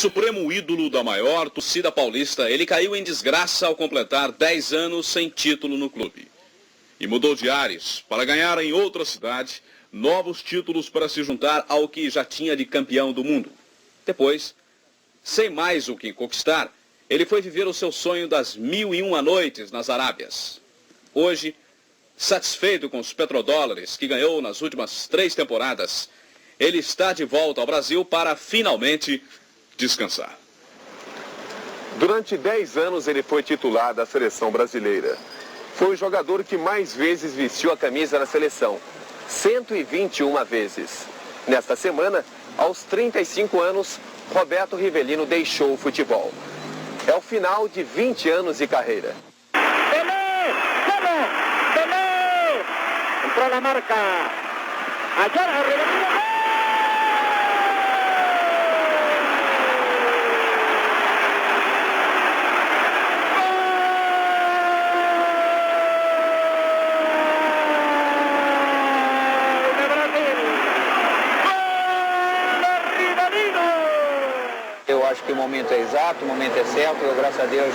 supremo ídolo da maior torcida paulista, ele caiu em desgraça ao completar 10 anos sem título no clube. E mudou de ares para ganhar em outra cidade novos títulos para se juntar ao que já tinha de campeão do mundo. Depois, sem mais o que conquistar, ele foi viver o seu sonho das 1001 noites nas Arábias. Hoje, satisfeito com os petrodólares que ganhou nas últimas 3 temporadas, ele está de volta ao Brasil para finalmente descansar. Durante 10 anos ele foi titular da seleção brasileira. Foi o jogador que mais vezes vestiu a camisa da seleção, 121 vezes. Nesta semana, aos 35 anos, Roberto Rivelino deixou o futebol. É o final de 20 anos de carreira. Pelé! Entrou na marca. Agora Rivelino. Eu acho que o momento é exato, o momento é certo. Eu, graças a Deus,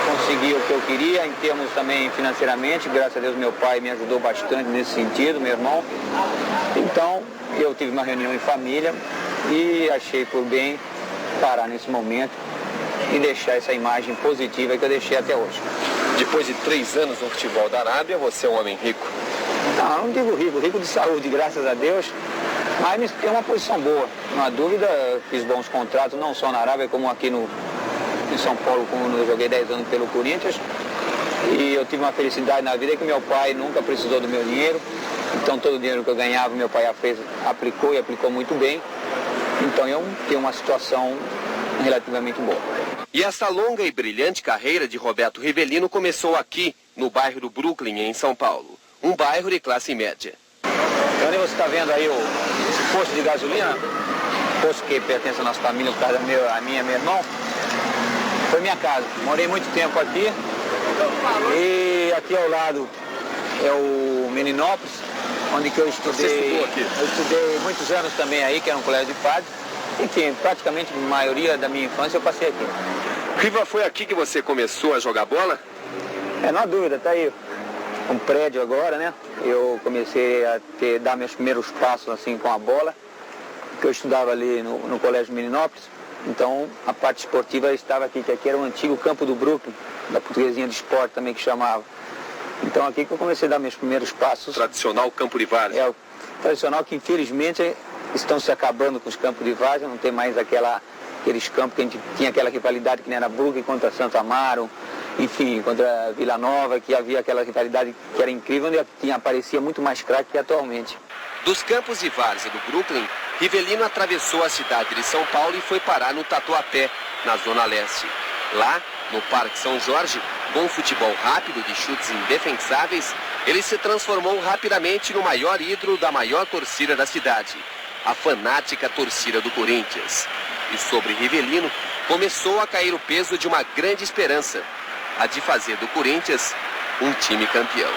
consegui o que eu queria, em termos também financeiramente. Graças a Deus, meu pai me ajudou bastante nesse sentido, meu irmão. Então, eu tive uma reunião em família e achei por bem parar nesse momento e deixar essa imagem positiva que eu deixei até hoje. Depois de 3 anos no futebol da Arábia, você é um homem rico? Não digo rico, rico de saúde, graças a Deus. Mas tem uma posição boa, não há dúvida. Fiz bons contratos, não só na Arábia, como aqui em São Paulo, como eu joguei 10 anos pelo Corinthians. E eu tive uma felicidade na vida que meu pai nunca precisou do meu dinheiro. Então todo o dinheiro que eu ganhava, meu pai aplicou e aplicou muito bem. Então eu tenho uma situação relativamente boa. E essa longa e brilhante carreira de Roberto Rivelino começou aqui, no bairro do Brooklyn, em São Paulo. Um bairro de classe média. Onde você está vendo aí esse posto de gasolina, posto que pertence à nossa família, por causa a minha e meu irmão, foi minha casa. Morei muito tempo aqui e aqui ao lado é o Meninópolis, onde que eu estudei. Você estudou aqui? Eu estudei muitos anos também aí, que era um colégio de padres. Enfim, praticamente a maioria da minha infância eu passei aqui. Riva, foi aqui que você começou a jogar bola? Não há dúvida, tá aí um prédio agora, né? Eu comecei a dar meus primeiros passos assim com a bola, porque eu estudava ali no Colégio Meninópolis. Então a parte esportiva estava aqui, que aqui era o antigo campo do Brooklyn, da Portuguesinha de Esporte também que chamava. Então aqui que eu comecei a dar meus primeiros passos. Tradicional campo de várzea. É o tradicional que infelizmente estão se acabando com os campos de várzea, não tem mais aqueles campos que a gente tinha aquela rivalidade que nem era Brooklyn contra Santo Amaro, enfim, contra Vila Nova, que havia aquela rivalidade que era incrível, onde aparecia muito mais craque que atualmente. Dos campos de várzea do Brooklyn, Rivelino atravessou a cidade de São Paulo e foi parar no Tatuapé, na Zona Leste. Lá, no Parque São Jorge, com um futebol rápido de chutes indefensáveis, ele se transformou rapidamente no maior ídolo da maior torcida da cidade, a fanática torcida do Corinthians. E sobre Rivelino, começou a cair o peso de uma grande esperança, a de fazer do Corinthians um time campeão.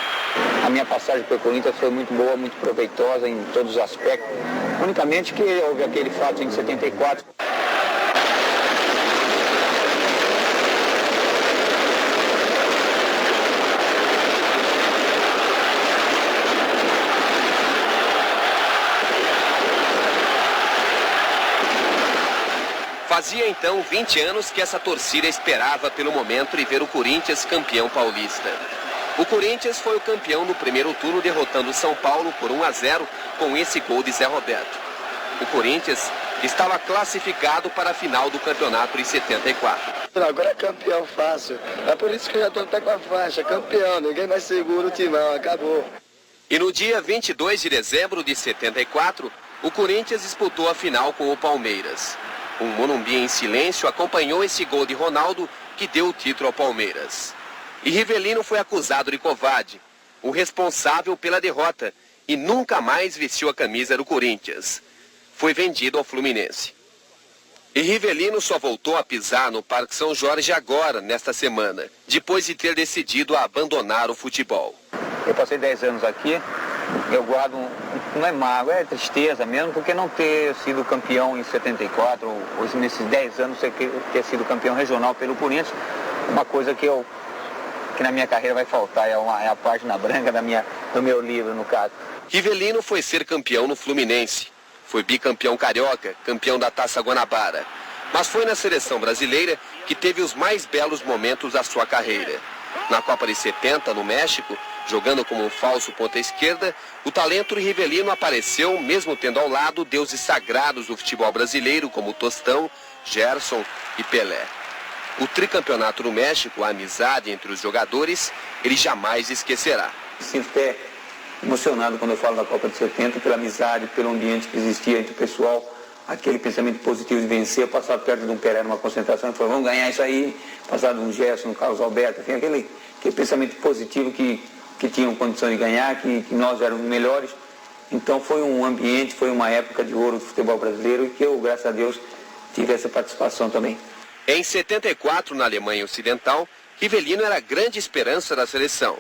A minha passagem pelo Corinthians foi muito boa, muito proveitosa em todos os aspectos. Unicamente que houve aquele fato em 74. Fazia então 20 anos que essa torcida esperava pelo momento de ver o Corinthians campeão paulista. O Corinthians foi o campeão no primeiro turno, derrotando o São Paulo por 1-0 com esse gol de Zé Roberto. O Corinthians estava classificado para a final do campeonato em 74. Agora é campeão fácil. É por isso que eu já estou até com a faixa. Campeão, ninguém mais segura o timão, acabou. E no dia 22 de dezembro de 74, o Corinthians disputou a final com o Palmeiras. Um Morumbi em silêncio acompanhou esse gol de Ronaldo, que deu o título ao Palmeiras. E Rivelino foi acusado de covarde, o responsável pela derrota, e nunca mais vestiu a camisa do Corinthians. Foi vendido ao Fluminense. E Rivelino só voltou a pisar no Parque São Jorge agora, nesta semana, depois de ter decidido a abandonar o futebol. Eu passei 10 anos aqui, eu guardo um não é mágoa, é tristeza mesmo, porque não ter sido campeão em 74, ou nesses 10 anos ter sido campeão regional pelo Corinthians, uma coisa que na minha carreira vai faltar, é a página branca do meu livro, no caso. Rivelino foi ser campeão no Fluminense. Foi bicampeão carioca, campeão da Taça Guanabara. Mas foi na seleção brasileira que teve os mais belos momentos da sua carreira. Na Copa de 70, no México, jogando como um falso ponta esquerda, o talento Rivelino apareceu, mesmo tendo ao lado deuses sagrados do futebol brasileiro, como Tostão, Gerson e Pelé. O tricampeonato no México, a amizade entre os jogadores, ele jamais esquecerá. Sinto até emocionado quando eu falo da Copa de 70, pela amizade, pelo ambiente que existia entre o pessoal, aquele pensamento positivo de vencer, passar perto de um Pelé numa concentração e falar, vamos ganhar isso aí, passar de um Gerson, no Carlos Alberto, enfim, aquele pensamento positivo que tinham condição de ganhar, que nós éramos melhores. Então foi um ambiente, foi uma época de ouro do futebol brasileiro e que eu, graças a Deus, tive essa participação também. Em 74, na Alemanha Ocidental, Rivelino era a grande esperança da seleção.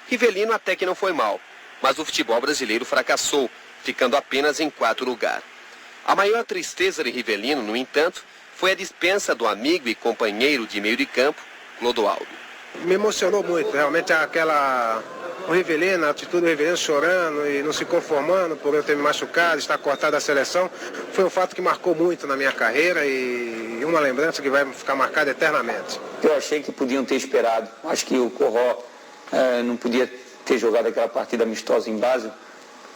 Rivelino até que não foi mal, mas o futebol brasileiro fracassou, ficando apenas em 4º lugar. A maior tristeza de Rivelino, no entanto, foi a dispensa do amigo e companheiro de meio de campo, Clodoaldo. Me emocionou muito, realmente o Rivelino, a atitude do Rivelino chorando e não se conformando por eu ter me machucado, estar cortado da seleção, foi um fato que marcou muito na minha carreira e uma lembrança que vai ficar marcada eternamente. Eu achei que podiam ter esperado, acho que o Corró não podia ter jogado aquela partida amistosa em Basel,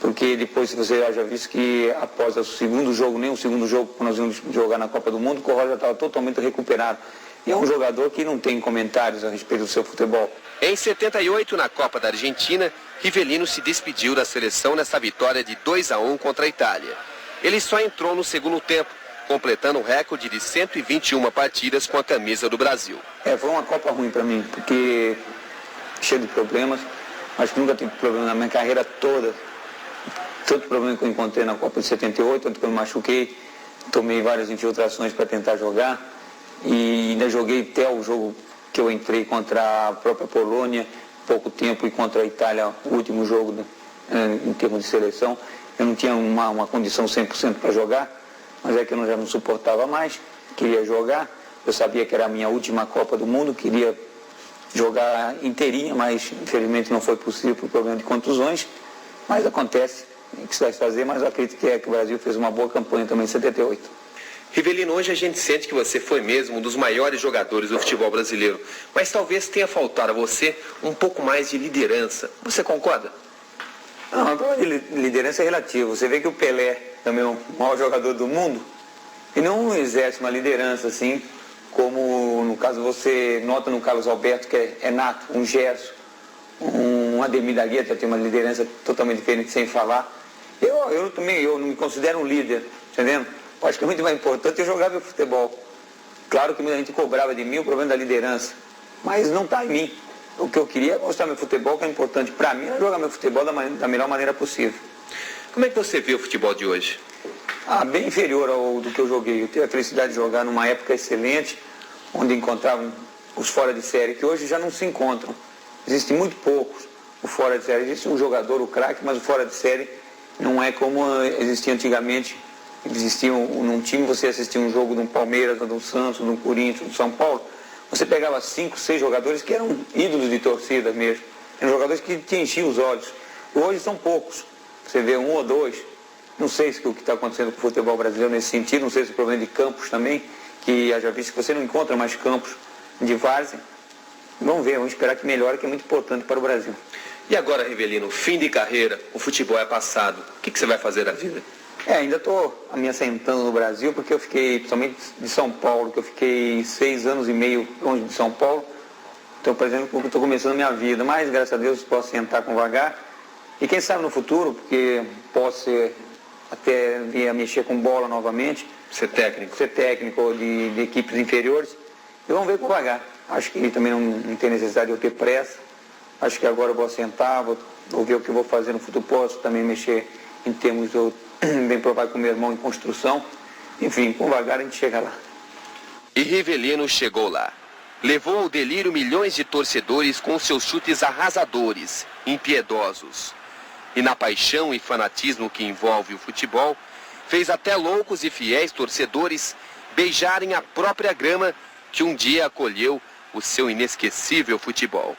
porque depois você já visto que após o segundo jogo, nem o segundo jogo que nós íamos jogar na Copa do Mundo, o Corró já estava totalmente recuperado. E é um jogador que não tem comentários a respeito do seu futebol. Em 78, na Copa da Argentina, Rivelino se despediu da seleção nessa vitória de 2-1 contra a Itália. Ele só entrou no segundo tempo, completando um recorde de 121 partidas com a camisa do Brasil. Foi uma Copa ruim para mim, porque cheio de problemas. Acho que nunca tive problema na minha carreira toda. Todo problema que eu encontrei na Copa de 78, tanto que eu me machuquei, tomei várias infiltrações para tentar jogar. E ainda joguei até o jogo que eu entrei contra a própria Polônia, pouco tempo, e contra a Itália, o último jogo em termos de seleção. Eu não tinha uma condição 100% para jogar, mas é que eu já não suportava mais, queria jogar. Eu sabia que era a minha última Copa do Mundo, queria jogar inteirinha, mas infelizmente não foi possível por problema de contusões. Mas acontece, o que se vai fazer, mas eu acredito que o Brasil fez uma boa campanha também em 78. Rivelino, hoje a gente sente que você foi mesmo um dos maiores jogadores do futebol brasileiro, mas talvez tenha faltado a você um pouco mais de liderança. Você concorda? Não, a prova de liderança é relativa. Você vê que o Pelé, também é o maior jogador do mundo, e não exerce uma liderança assim, como no caso você nota no Carlos Alberto, que é nato, um Gerson, um Ademir da Guia, tem uma liderança totalmente diferente, sem falar. Eu também não me considero um líder, entendendo? Eu acho que é muito mais importante eu jogar meu futebol. Claro que muita gente cobrava de mim o problema da liderança, mas não está em mim. O que eu queria é mostrar meu futebol, que é importante para mim, é jogar meu futebol da melhor maneira possível. Como é que você vê o futebol de hoje? Bem inferior ao do que eu joguei. Eu tive a felicidade de jogar numa época excelente, onde encontravam os fora de série, que hoje já não se encontram. Existem muito poucos o fora de série. Existe um jogador, o craque, mas o fora de série não é como existia antigamente. Existia num time, você assistia um jogo de um Palmeiras, de um Santos, de um Corinthians, de São Paulo, você pegava 5, 6 jogadores que eram ídolos de torcida mesmo. Eram jogadores que te enchiam os olhos. Hoje são poucos. Você vê 1 ou 2. Não sei se o que está acontecendo com o futebol brasileiro nesse sentido, não sei se o problema de campos também, que já visto que você não encontra mais campos de várzea. Vamos ver, vamos esperar que melhore, que é muito importante para o Brasil. E agora, Rivelino, fim de carreira, o futebol é passado. O que você vai fazer da vida? Ainda estou me assentando no Brasil, porque eu fiquei, principalmente de São Paulo, que eu fiquei 6 anos e meio longe de São Paulo. Então, por exemplo, eu estou começando a minha vida, mas graças a Deus posso sentar com vagar. E quem sabe no futuro, porque posso até vir a mexer com bola novamente. Ser técnico? Ser técnico de equipes inferiores. E vamos ver com vagar. Acho que também não tem necessidade de eu ter pressa. Acho que agora eu vou sentar, vou ver o que eu vou fazer no futuro. Posso também mexer em termos bem provável com meu irmão em construção. Enfim, com vagar a gente chega lá. E Rivelino chegou lá. Levou ao delírio milhões de torcedores com seus chutes arrasadores, impiedosos. e na paixão e fanatismo que envolve o futebol, fez até loucos e fiéis torcedores beijarem a própria grama que um dia acolheu o seu inesquecível futebol.